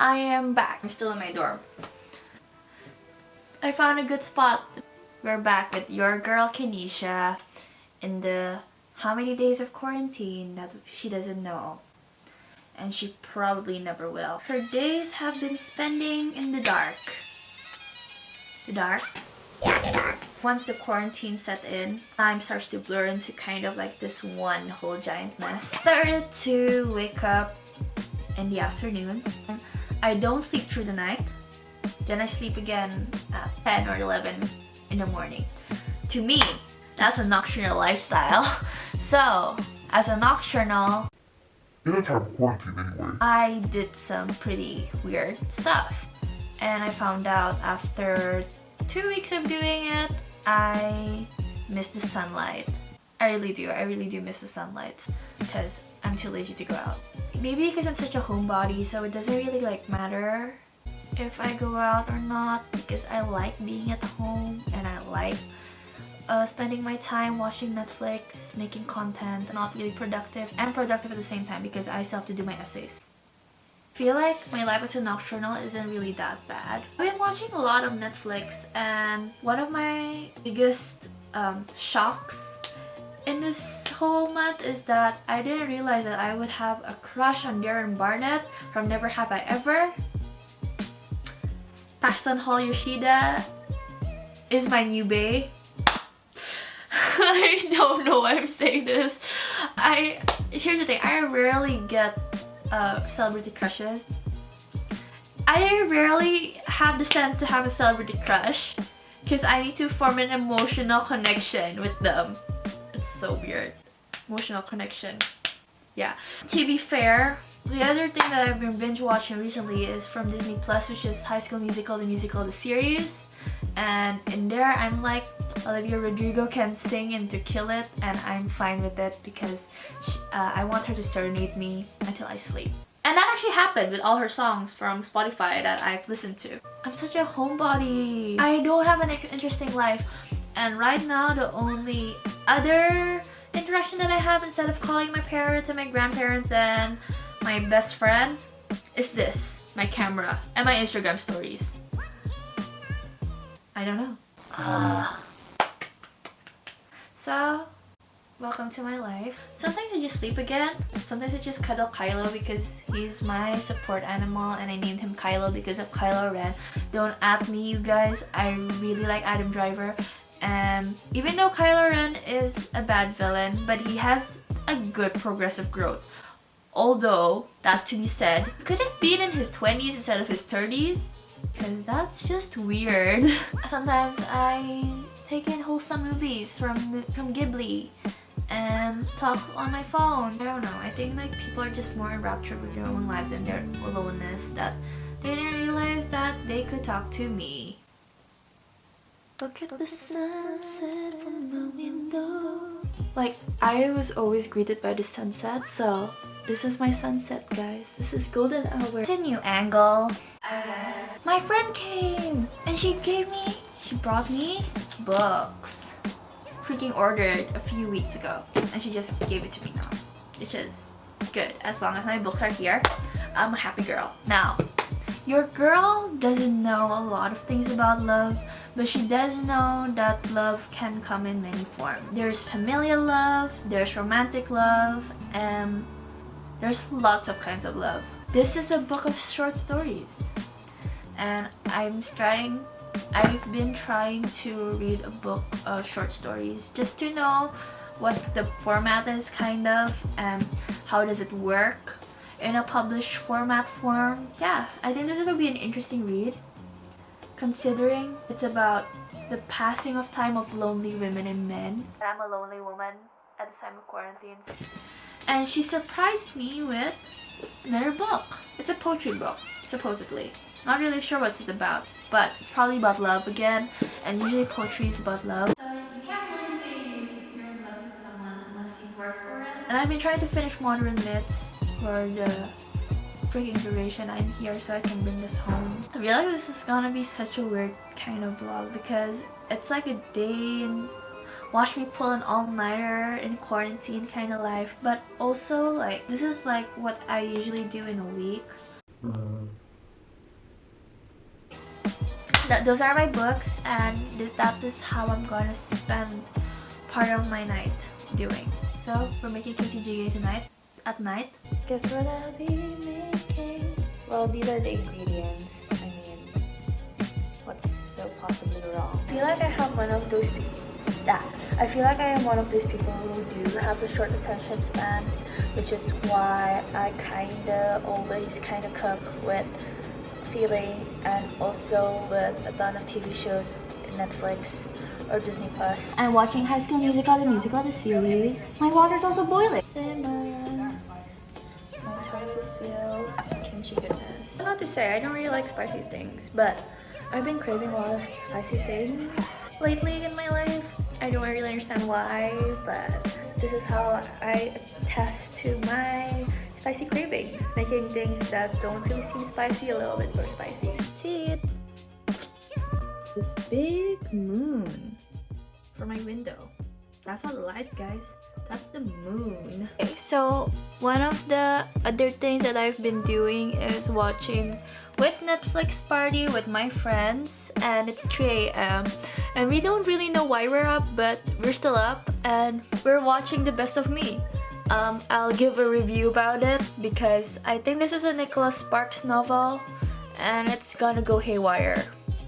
I am back. I'm still in my dorm. I found a good spot. We're back with your girl Kenisha in the how many days of quarantine that she doesn't know. And she probably never will. Her days have been spending in the dark. The dark? Yeah, the dark. Once the quarantine set in, time starts to blur into kind of like this one whole giant mess. Started to wake up in the afternoon. I don't sleep through the night. Then I sleep again at 10 or 11 in the morning. To me, that's a nocturnal lifestyle. So, as a nocturnal, in a time of quarantine anyway, I did some pretty weird stuff. And I found out after 2 weeks of doing it, I miss the sunlight. I really do miss the sunlight because I'm too lazy to go out. Maybe because I'm such a homebody, so it doesn't really like matter if I go out or not, because I like being at home and I like spending my time watching Netflix, making content, not really productive and productive at the same time because I still have to do my essays. I feel like my life as a nocturnal isn't really that bad. I've been watching a lot of Netflix, and one of my biggest shocks in this whole month is that I didn't realize that I would have a crush on Darren Barnett from Never Have I Ever. Paxton Hall Yoshida is my new bae. I don't know why I'm saying this. Here's the thing, I rarely get celebrity crushes. I rarely have the sense to have a celebrity crush because I need to form an emotional connection with them. It's so weird. Emotional connection. Yeah. To be fair, the other thing that I've been binge watching recently is from Disney Plus, which is High School Musical, the musical, the series. And in there, I'm like, Olivia Rodrigo can sing and to kill it, and I'm fine with it because I want her to serenade me until I sleep. And that actually happened with all her songs from Spotify that I've listened to. I'm such a homebody. I don't have an interesting life. And right now, the only other interaction that I have instead of calling my parents and my grandparents and my best friend is this, my camera and my Instagram stories. I don't know. So, welcome to my life. Sometimes I just sleep again. Sometimes I just cuddle Kylo because he's my support animal and I named him Kylo because of Kylo Ren. Don't at me, you guys. I really like Adam Driver. And even though Kylo Ren is a bad villain, but he has a good progressive growth. Although, that to be said, could it be in his 20s instead of his 30s? Because that's just weird. Sometimes I take in wholesome movies from Ghibli and talk on my phone. I don't know, I think like people are just more enraptured with their own lives and their aloneness that they didn't realize that they could talk to me. Look at the sunset from my window. Like, I was always greeted by the sunset, so this is my sunset, guys. This is golden hour. It's a new angle, I guess. My friend came and she brought me books. Freaking ordered a few weeks ago and she just gave it to me now, which is good. As long as my books are here, I'm a happy girl. Now, your girl doesn't know a lot of things about love, but she does know that love can come in many forms. There's familial love, there's romantic love, and there's lots of kinds of love. This is a book of short stories. And I've been trying to read a book of short stories just to know what the format is kind of and how does it work in a published format form. Yeah, I think this is going to be an interesting read considering it's about the passing of time of lonely women and men. I'm a lonely woman at the time of quarantine. And she surprised me with another book. It's a poetry book, supposedly. Not really sure what's it about, but it's probably about love again, and usually poetry is about love. So you can't really say you're in love with someone unless you work for it. And I've been trying to finish Modern Myths for the freaking duration I'm here so I can bring this home. I feel like this is gonna be such a weird kind of vlog because it's like a day and watch me pull an all-nighter in quarantine kind of life, but also like this is like what I usually do in a week. those are my books, and that is how I'm gonna spend part of my night doing. So we're making kimchi jjigae tonight, at night. Guess what I'll be making? Well, these are the ingredients. I mean, what's so possibly wrong? I feel like I have one of those people. I feel like I am one of those people who do have a short attention span, which is why I always cook with feeling, and also with a ton of TV shows in Netflix or Disney Plus. I'm watching High School Musical, the series. My water's also boiling. Simmer. I'm trying to fulfill kimchi goodness. I don't know what to say, I don't really like spicy things, but I've been craving a lot of spicy things lately in my life. I don't really understand why, but this is how I attest to my spicy cravings, making things that don't really seem spicy a little bit more spicy. See it? This big moon for my window. That's not the light, guys. That's the moon. Okay, so one of the other things that I've been doing is watching with Netflix party with my friends, and it's 3 a.m. and we don't really know why we're up, but we're still up and we're watching The Best of Me. I'll give a review about it because I think this is a Nicholas Sparks novel and it's gonna go haywire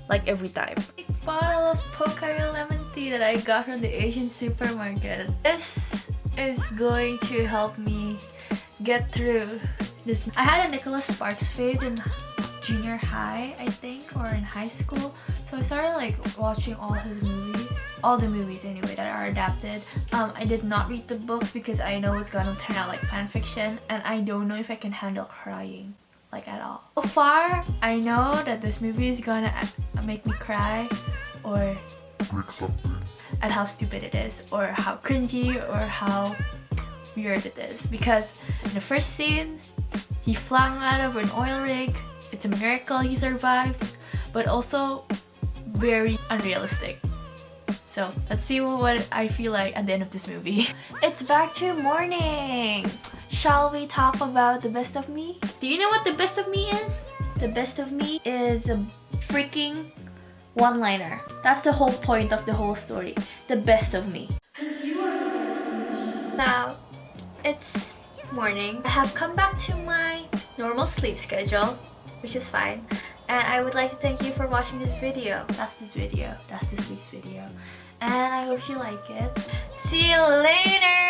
like every time. Big bottle of Pocari lemon tea that I got from the Asian supermarket. This is going to help me get through this. I had a Nicholas Sparks phase in junior high, I think, or in high school. So I started like watching all his movies. All the movies anyway that are adapted. I did not read the books because I know it's gonna turn out like fan fiction, and I don't know if I can handle crying like at all. So far, I know that this movie is gonna make me cry, or at how stupid it is, or how cringy, or how weird it is. Because in the first scene, he flung out of an oil rig. It's a miracle he survived, but also very unrealistic. So let's see what I feel like at the end of this movie. It's back to morning. Shall we talk about The Best of Me? Do you know what The Best of Me is? The Best of Me is a freaking one-liner. That's the whole point of the whole story. The best of me. Because you are the best of me. Now, it's morning. I have come back to my normal sleep schedule, which is fine. And I would like to thank you for watching this video. That's this week's video. And I hope you like it. See you later!